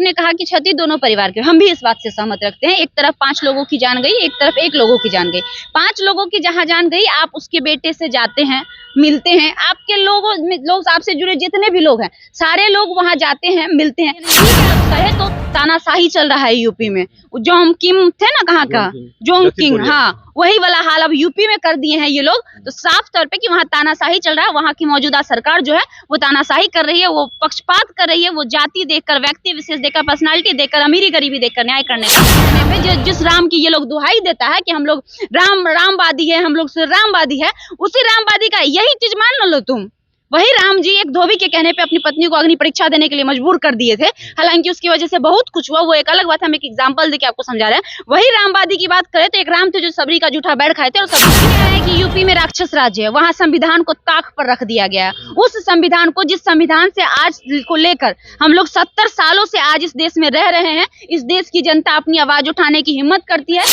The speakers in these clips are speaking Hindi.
आपने कहा कि क्षति दोनों परिवार की, हम भी इस बात से सहमत रखते हैं। एक तरफ 5 लोगों की जान गई, एक तरफ 1 लोगों की जान गई। 5 लोगों की जहां जान गई, आप उसके बेटे से जाते हैं, मिलते हैं, आपके लोग आपसे जुड़े जितने भी लोग हैं, सारे लोग वहां जाते हैं, मिलते हैं। कहे तो तानाशाही चल रहा है यूपी में। जोम किम थे ना, कहाँ का जोम किंग, हाँ, वही वाला हाल अब यूपी में कर दिए हैं ये लोग। तो साफ तौर पे कि वहाँ तानाशाही चल रहा है। वहाँ की मौजूदा सरकार जो है वो तानाशाही कर रही है, वो पक्षपात कर रही है, वो जाति देखकर, व्यक्ति विशेष देखकर, पर्सनालिटी देखकर, अमीरी गरीबी देखकर न्याय करने का जिस राम की ये लोग दुहाई देता है कि हम लोग रामवादी है, हम लोग रामवादी है, उसी रामवादी का यही चीज मान लो तुम। वही राम जी एक धोबी के कहने पे अपनी पत्नी को अग्नि परीक्षा देने के लिए मजबूर कर दिए थे। हालांकि उसकी वजह से बहुत कुछ हुआ, वो एक अलग बात है, हम एक एग्जांपल देके आपको समझा रहे हैं। वही रामवादी की बात करें तो एक राम थे जो सबरी का जूठा बैठ खाए थे, और सबरी है कि यूपी में राक्षस राज्य है, वहाँ संविधान को ताक पर रख दिया गया। उस संविधान को, जिस संविधान से आज को लेकर हम लोग 70 सालों से आज इस देश में रह रहे हैं, इस देश की जनता अपनी आवाज उठाने की हिम्मत करती है।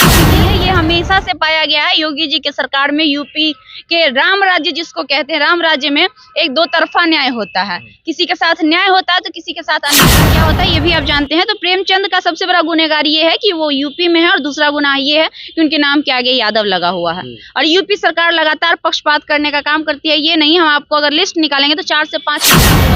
ये हमेशा से पाया गया है योगी जी के सरकार में। यूपी के राम राज्य जिसको कहते हैं, राम राज्य में एक दो तरफा न्याय होता है, किसी के साथ न्याय होता है तो किसी के साथ अन्याय क्या होता है ये भी आप जानते हैं। तो प्रेमचंद का सबसे बड़ा गुनहगार ये है कि वो यूपी में है, और दूसरा गुनाह ये है कि उनके नाम के आगे यादव लगा हुआ है। और यूपी सरकार लगातार पक्षपात करने का काम करती है। ये नहीं, हम आपको अगर लिस्ट निकालेंगे तो 4 से 5।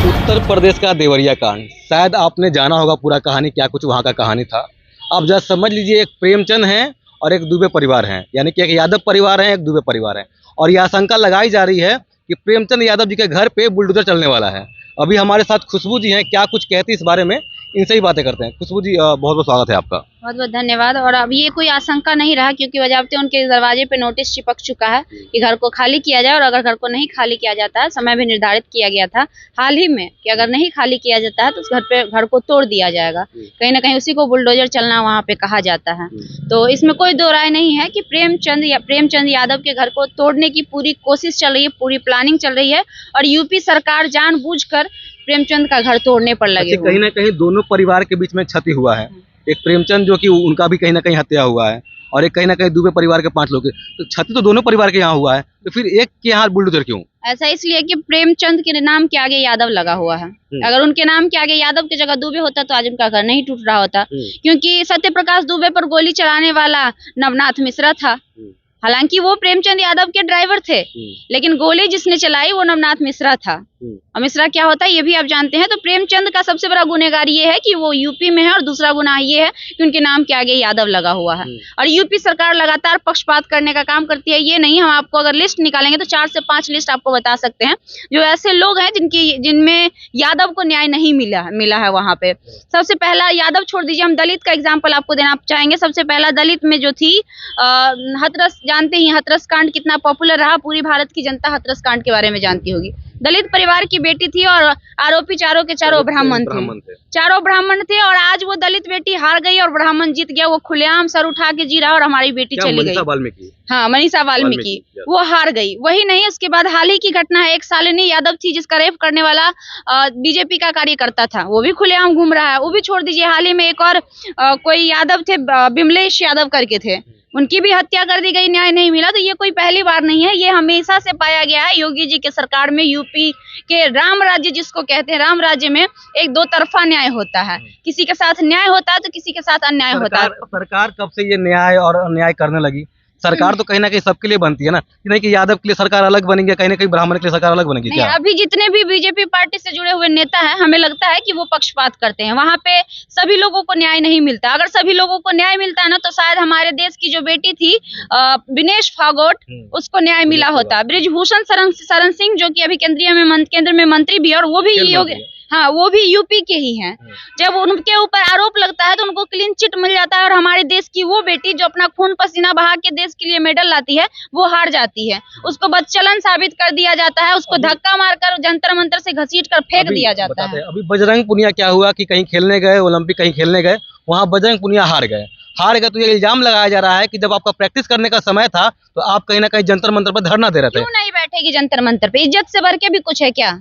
उत्तर प्रदेश का देवरिया कांड, शायद आपने जाना होगा पूरा कहानी, क्या कुछ वहाँ का कहानी था। आप जरा समझ लीजिए, एक प्रेमचंद है और एक दुबे परिवार है, यानी कि एक यादव परिवार है, एक दुबे परिवार है। और यह आशंका लगाई जा रही है कि प्रेमचंद यादव जी के घर पे बुलडोजर चलने वाला है। अभी हमारे साथ खुशबू जी हैं, क्या कुछ कहती है इस बारे में, इनसे ही बातें करते हैं। खुशबू जी, बहुत बहुत स्वागत है आपका। बहुत बहुत धन्यवाद। और अब ये कोई आशंका नहीं रहा, क्योंकि बजाबते उनके दरवाजे पे नोटिस चिपक चुका है कि घर को खाली किया जाए। और अगर घर को नहीं खाली किया जाता है, समय भी निर्धारित किया गया था हाल ही में कि अगर नहीं खाली किया जाता है तो उस घर को तोड़ दिया जाएगा। कहीं ना कहीं उसी को बुलडोजर चलना वहाँ पे कहा जाता है। तो इसमें कोई दो राय नहीं है कि प्रेमचंद यादव के घर को तोड़ने की पूरी कोशिश चल रही है, पूरी प्लानिंग चल रही है। और यूपी सरकार जानबूझकर प्रेमचंद का घर तोड़ने पर लगे। कहीं ना कहीं दोनों परिवार के बीच में क्षति हुआ है। एक प्रेमचंद जो कि उनका भी कहीं ना कहीं हत्या हुआ है, और एक कहीं ना कहीं दुबे परिवार के 5 लोग, तो क्षति तो दोनों परिवार के यहाँ हुआ है। तो फिर एक के यहाँ बुलडोजर क्यों? ऐसा इसलिए कि प्रेमचंद के नाम के आगे यादव लगा हुआ है। अगर उनके नाम के आगे यादव की जगह दुबे होता तो आज उनका घर नहीं टूट रहा होता। क्योंकि सत्य प्रकाश दुबे पर गोली चलाने वाला नवनाथ मिश्रा था। हालांकि वो प्रेमचंद यादव के ड्राइवर थे, लेकिन गोली जिसने चलाई वो नवनाथ मिश्रा था। और मिश्रा क्या होता है ये भी आप जानते हैं। तो प्रेमचंद का सबसे बड़ा गुनहगार ये है कि वो यूपी में है, और दूसरा गुनाह ये है कि उनके नाम के आगे यादव लगा हुआ है। और यूपी सरकार लगातार पक्षपात करने का काम करती है। ये नहीं, हम आपको अगर लिस्ट निकालेंगे तो 4 से 5 लिस्ट आपको बता सकते हैं जो ऐसे लोग हैं जिनमें यादव को न्याय नहीं मिला है वहां पे। सबसे पहला यादव छोड़ दीजिए, हम दलित का एग्जाम्पल आपको देना चाहेंगे। सबसे पहला दलित में जो थी हथरस, जानते ही हथरस कांड कितना पॉपुलर रहा, पूरी भारत की जनता हथरस कांड के बारे में जानती होगी। दलित परिवार की बेटी थी और आरोपी चारों के चारों ब्राह्मण थे। चारों ब्राह्मण थे, और आज वो दलित बेटी हार गई और ब्राह्मण जीत गया। वो खुलेआम सर उठा के जी रहा, और हमारी बेटी चली गई। हाँ, मनीषा वाल्मीकि, वो हार गई। वही नहीं, उसके बाद हाल ही की घटना है, एक शालिनी यादव थी जिसका रेप करने वाला बीजेपी का कार्यकर्ता था, वो भी खुलेआम घूम रहा है। वो भी छोड़ दीजिए, हाल ही में एक और कोई यादव थे, बिमलेश यादव करके थे, उनकी भी हत्या कर दी गई, न्याय नहीं मिला। तो ये कोई पहली बार नहीं है, ये हमेशा से पाया गया है योगी जी के सरकार में। यूपी के राम राज्य जिसको कहते हैं, राम राज्य में एक दो तरफा न्याय होता है, किसी के साथ न्याय होता है तो किसी के साथ अन्याय होता है। सरकार कब से ये न्याय और अन्याय करने लगी? सरकार तो कहीं ना कहीं सबके लिए बनती है ना, नहीं कि यादव के लिए सरकार अलग बनेगी, कहीं ना कहीं ब्राह्मण के लिए सरकार अलग बनेगी क्या? अभी जितने भी बीजेपी पार्टी से जुड़े हुए नेता हैं, हमें लगता है कि वो पक्षपात करते हैं। वहाँ पे सभी लोगों को न्याय नहीं मिलता। अगर सभी लोगों को न्याय मिलता है ना, तो शायद हमारे देश की जो बेटी थी विनेश फोगाट, उसको न्याय मिला होता। बृजभूषण शरण सिंह जो कि अभी केंद्र में मंत्री भी है, और वो भी हाँ, वो भी यूपी के ही हैं। जब उनके ऊपर आरोप लगता है तो उनको क्लीन चिट मिल जाता है, और हमारे देश की वो बेटी जो अपना खून पसीना बहा के देश के लिए मेडल लाती है, वो हार जाती है। उसको बदचलन साबित कर दिया जाता है, उसको धक्का मारकर जंतर मंतर से घसीट कर फेंक दिया जाता है। अभी बजरंग पुनिया क्या हुआ कि कहीं खेलने गए, ओलंपिक कहीं खेलने गए, वहाँ बजरंग पुनिया हार गए। तो ये इल्जाम लगाया जा रहा है कि जब आपका प्रैक्टिस करने का समय था तो आप कहीं ना कहीं जंतर मंतर पर धरना दे रहे थे। क्यों नहीं बैठेगी जंतर मंतर पे? इज्जत से बढ़ के भी कुछ है क्या?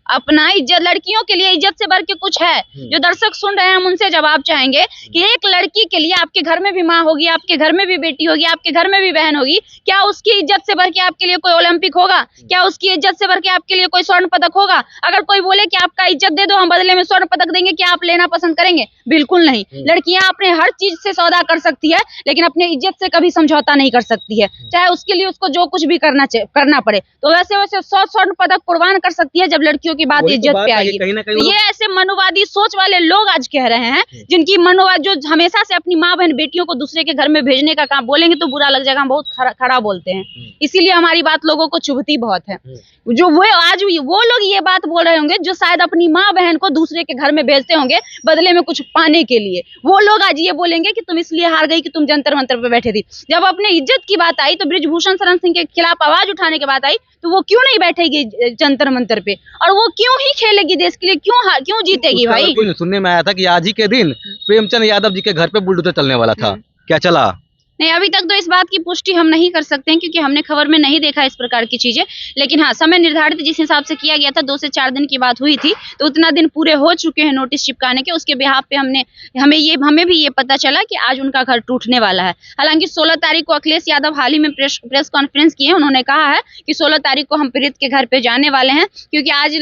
अपना इज्जत, लड़कियों के लिए इज्जत से बढ़ के कुछ है? जो दर्शक सुन रहे हैं हम उनसे जवाब चाहेंगे कि एक लड़की के लिए आपके घर में भी माँ होगी, आपके घर में भी बेटी होगी, आपके घर में भी बहन होगी, क्या उसकी इज्जत से बढ़ के आपके लिए कोई ओलंपिक होगा? क्या उसकी इज्जत से बढ़ के आपके लिए कोई स्वर्ण पदक होगा? अगर कोई बोले कि आपका इज्जत दे दो, हम बदले में स्वर्ण पदक देंगे, क्या आप लेना पसंद करेंगे? बिल्कुल नहीं। लड़कियां अपने हर चीज से सौदा कर सकती है, लेकिन अपने इज्जत से कभी समझौता नहीं कर सकती है, चाहे उसके लिए उसको जो कुछ भी करना पड़े। तो वैसे वैसे 100 स्वर्ण पदक कुर्बान कर सकती है जब लड़कियों की बात इज्जत पे आएगी। ये ऐसे मनोवादी सोच वाले लोग आज कह रहे हैं, जिनकी मनोवाद, जो हमेशा से अपनी माँ बहन बेटियों को दूसरे के घर में भेजने का काम, बोलेंगे तो बुरा लग जाएगा, हम बहुत खरा बोलते हैं, इसीलिए हमारी बात लोगों को चुभती बहुत है। जो वो आज वो लोग ये बात बोल रहे होंगे जो शायद अपनी माँ बहन को दूसरे के घर में भेजते होंगे बदले में कुछ पाने के लिए, वो लोग आज ये बोलेंगे कि तुम इसलिए हार गई कि तुम जंतर मंतर पे बैठे थी। जब अपने इज्जत की बात आई तो बृजभूषण शरण सिंह के खिलाफ आवाज उठाने की बात आई तो वो क्यों नहीं बैठेगी जंतर मंतर पे, और वो क्यों ही खेलेगी देश के लिए, क्यों जीतेगी भाई? सुनने में आया था कि आज ही के दिन प्रेमचंद यादव जी के घर पे बुलडोजर चलने वाला था, क्या चला? नहीं, अभी तक तो इस बात की पुष्टि हम नहीं कर सकते हैं क्योंकि हमने खबर में नहीं देखा इस प्रकार की चीजें, लेकिन हाँ, समय निर्धारित जिस हिसाब से किया गया था 2 से 4 दिन की बात हुई थी, तो उतना दिन पूरे हो चुके हैं नोटिस चिपकाने के। उसके बिहाफ पे हमें भी ये पता चला कि आज उनका घर टूटने वाला है। हालांकि 16 तारीख को अखिलेश यादव हाल ही में प्रेस कॉन्फ्रेंस किए, उन्होंने कहा है कि 16 तारीख को हम पीड़ित के घर पे जाने वाले हैं, क्योंकि आज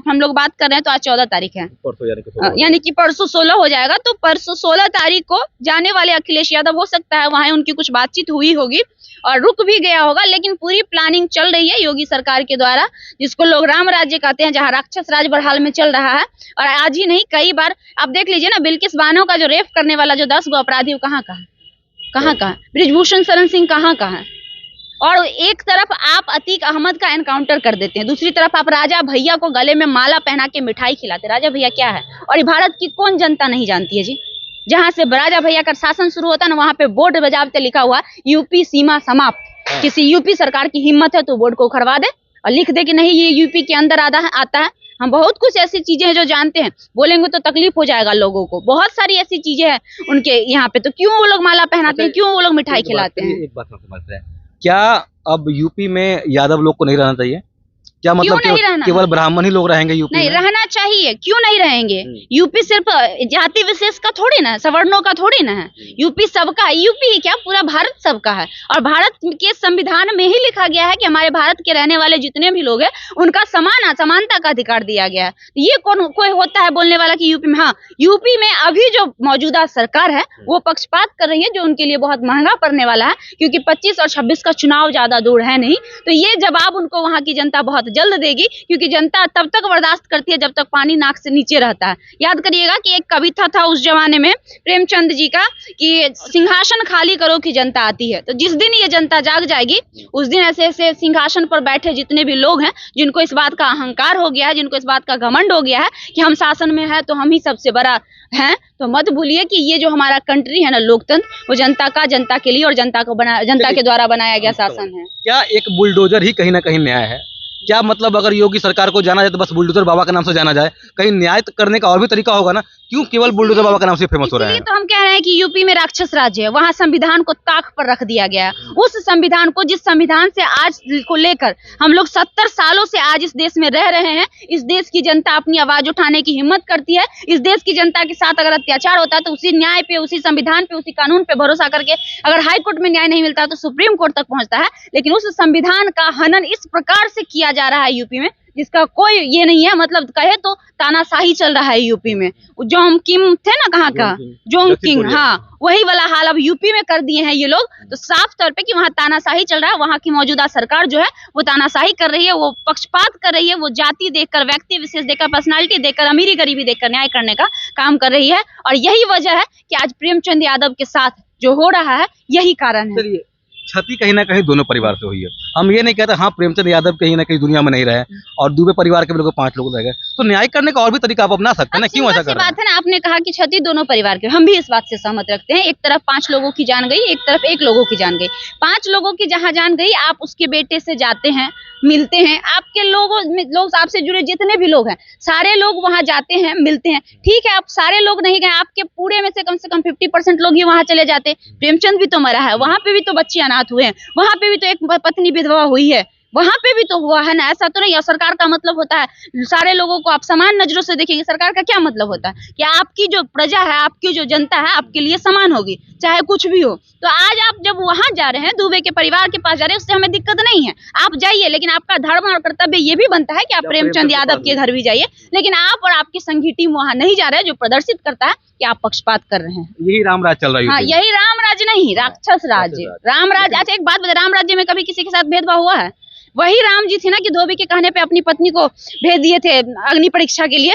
हम लोग बात कर रहे हैं तो आज 14 तारीख है, यानी कि परसों 16 हो जाएगा, तो परसों 16 तारीख को जाने वाले अखिलेश यादव, हो सकता है वहां उनकी कुछ बातचीत हुई होगी और रुक भी गया होगा, लेकिन पूरी प्लानिंग चल रही है योगी सरकार के द्वारा, जिसको लोग राम राज्य कहते हैं, जहां राक्षस राज बड़हाल में चल रहा है। और आज ही नहीं, कई बार आप देख लीजिए ना, बिल्किस बानो का जो रेप करने वाला जो 10 गो अपराधी, वो कहाँ का है? बृजभूषण शरण सिंह कहाँ का है? और एक तरफ आप अतीक अहमद का एनकाउंटर कर देते हैं, दूसरी तरफ आप राजा भैया को गले में माला पहना के मिठाई खिलाते। राजा भैया क्या है? और ये भारत की कौन जनता नहीं जानती है जी? जहां से राजा भैया का शासन शुरू होता है ना, वहां पे बोर्ड बजावते लिखा हुआ यूपी सीमा समाप्त। किसी यूपी सरकार की हिम्मत है तो बोर्ड को उखड़वा दे और लिख दे कि नहीं ये यूपी के अंदर आता है। हम बहुत कुछ ऐसी चीजें हैं जो जानते हैं, बोलेंगे तो तकलीफ हो जाएगा लोगों को। बहुत सारी ऐसी चीजें हैं उनके यहाँ पे, तो क्यों वो लोग माला पहनाते हैं, क्यों वो लोग मिठाई खिलाते हैं? एक बात समझ रहे हैं, क्या अब यूपी में यादव लोग को नहीं रहना चाहिए? क्या मतलब केवल ब्राह्मण ही लोग रहेंगे यूपी नहीं में? रहना चाहिए, क्यों नहीं रहेंगे? यूपी सिर्फ जाति विशेष का थोड़ी ना है, सवर्णों का थोड़ी ना है, यूपी सबका है। यूपी क्या, पूरा भारत सबका है। और भारत के संविधान में ही लिखा गया है कि हमारे भारत के रहने वाले जितने भी लोग हैं उनका समानता का अधिकार दिया गया है। ये कोई होता है बोलने वाला कि यूपी में? हाँ, यूपी में अभी जो मौजूदा सरकार है वो पक्षपात कर रही है, जो उनके लिए बहुत महंगा पड़ने वाला है, क्योंकि 25 और 26 का चुनाव ज्यादा दूर है नहीं। तो ये जवाब उनको वहां की जनता बहुत जल्द देगी, क्योंकि जनता तब तक बर्दाश्त करती है जब तक पानी नाक से नीचे रहता है। याद करिएगा कि एक कविता था उस जमाने में प्रेमचंद जी का कि सिंहासन खाली करो कि जनता आती है। तो जिस दिन ये जनता जाग जाएगी उस दिन ऐसे ऐसे सिंहासन पर बैठे जितने भी लोग हैं, जिनको इस बात का अहंकार हो गया है, जिनको इस बात का घमंड हो गया है कि हम शासन में है तो हम ही सबसे बड़ा है, तो मत भूलिए कि ये जो हमारा कंट्री है ना, लोकतंत्र, वो जनता के लिए और जनता के द्वारा बनाया गया शासन है। क्या एक बुलडोजर ही कहीं ना कहीं न्याय है? क्या मतलब अगर योगी सरकार को जाना जाए तो बस बुलडोजर बाबा के नाम से जाना जाए? कहीं न्याय करने का और भी तरीका होगा ना, क्यों केवल बुलडोजर बाबा के नाम से फेमस हो रहे हैं? तो हम कह रहे हैं कि यूपी में राक्षस राज्य है, वहाँ संविधान को ताक पर रख दिया गया है। उस संविधान को, जिस संविधान से आज को लेकर हम लोग 70 सालों से आज इस देश में रह रहे हैं, इस देश की जनता अपनी आवाज उठाने की हिम्मत करती है। इस देश की जनता के साथ अगर अत्याचार होता है तो उसी न्याय पे, उसी संविधान पे, उसी कानून पे भरोसा करके अगर हाई कोर्ट में न्याय नहीं मिलता तो सुप्रीम कोर्ट तक पहुंचता है। लेकिन उस संविधान का हनन इस प्रकार से किया जा रहा है यूपी में, जिसका कोई ये नहीं है, मतलब कहे तो तानाशाही चल रहा है यूपी में। जोंग किम थे ना, कहाँ का जोंग किंग, हाँ, वही वाला हाल अब यूपी में कर दिए हैं ये लोग। तो साफ तौर पे कि वहाँ तानाशाही चल रहा है, वहाँ की मौजूदा सरकार जो है वो तानाशाही कर रही है, वो पक्षपात कर रही है, वो जाति देखकर, व्यक्ति विशेष देखकर, पर्सनालिटी देखकर, अमीरी गरीबी देखकर न्याय करने का काम कर रही है। और यही वजह है कि आज प्रेमचंद यादव के साथ जो हो रहा है, यही कारण है। क्षति कहीं ना कहीं दोनों परिवार से हुई है। हम ये नहीं कहते हाँ प्रेमचंद यादव कहीं ना कहीं दुनिया में नहीं रहे और दुबे परिवार के भी लोग 5 लोग रह गए, तो न्याय करने का और भी तरीका आप अपना सकते हैं ना, क्यों ऐसा कर रहे हैं? बात है ना, आपने कहा कि क्षति दोनों परिवार के, हम भी इस बात से सहमत रखते हैं। एक तरफ 5 लोगों की जान गई, एक तरफ 1 लोगों की जान गई। 5 लोगों की जहाँ जान गई, आप उसके बेटे से जाते हैं, मिलते हैं, आपके लोग आपसे जुड़े जितने भी लोग हैं सारे लोग वहां जाते हैं, मिलते हैं। ठीक है, आप सारे लोग नहीं गए, आपके पूरे में से कम 50% लोग ही वहां चले जाते। प्रेमचंद भी तो मरा है, वहां पे भी तो बच्चे अनाथ हुए हैं, वहां पे भी तो एक पत्नी विधवा हुई है, वहां पे भी तो हुआ है ना, ऐसा तो नहीं है। सरकार का मतलब होता है सारे लोगों को आप समान नजरों से देखेंगे, सरकार का क्या मतलब होता है कि आपकी जो प्रजा है, आपकी जो जनता है, आपके लिए समान होगी, चाहे कुछ भी हो। तो आज आप जब वहां जा रहे हैं, दुबे के परिवार के पास जा रहे हैं, उससे हमें दिक्कत नहीं है, आप जाइए, लेकिन आपका धर्म और कर्तव्य ये भी बनता है कि आप प्रेमचंद यादव के घर भी जाइए। लेकिन आप और आपकी संघी टीम वहां नहीं जा रहे हैं, जो प्रदर्शित करता है कि आप पक्षपात कर रहे हैं। यही राम राज चल रहा है हाँ, यूपी में। यही राम राज्य नहीं, राक्षस राज्य, राम राज्य। अच्छा एक बात बता, राम राज्य में कभी किसी के साथ भेदभाव हुआ है? वही राम जी थे ना कि धोबी के कहने पे अपनी पत्नी को भेज दिए थे अग्नि परीक्षा के लिए।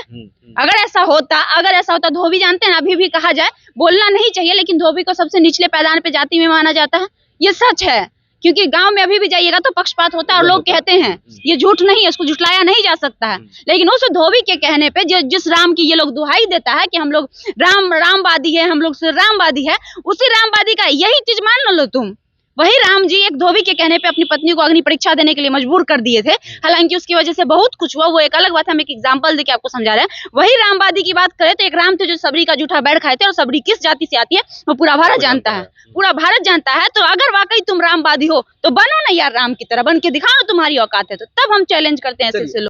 अगर ऐसा होता, धोबी जानते हैं, अभी भी कहा जाए, बोलना नहीं चाहिए, लेकिन धोबी को सबसे निचले पैदान पे जाति में माना जाता है, ये सच है। क्योंकि गांव में अभी भी जाइएगा तो पक्षपात होता है और लोग कहते हैं, ये झूठ नहीं है, उसको झुठलाया नहीं जा सकता है। लेकिन उस धोबी के कहने पे जिस राम की ये लोग दुहाई देता है कि हम लोग रामवादी है, हम लोग रामवादी है, उसी रामवादी का यही चीज मान लो तुम। वही राम जी एक धोबी के कहने पे अपनी पत्नी को अग्नि परीक्षा देने के लिए मजबूर कर दिए थे। हालांकि उसकी वजह से बहुत कुछ हुआ, वो एक अलग बात है, हम एक एग्जांपल देके आपको समझा रहे हैं। वही रामवादी की बात करें तो एक राम थे जो सबरी का जूठा बैठ खाए थे, और सबरी किस जाति से आती है वो पूरा भारत जानता है, पूरा भारत जानता है। तो अगर वाकई तुम रामवादी हो तो बनो ना यार, राम की तरह बन के दिखाओ तुम्हारी औकात है, तो तब हम चैलेंज करते हैं ऐसे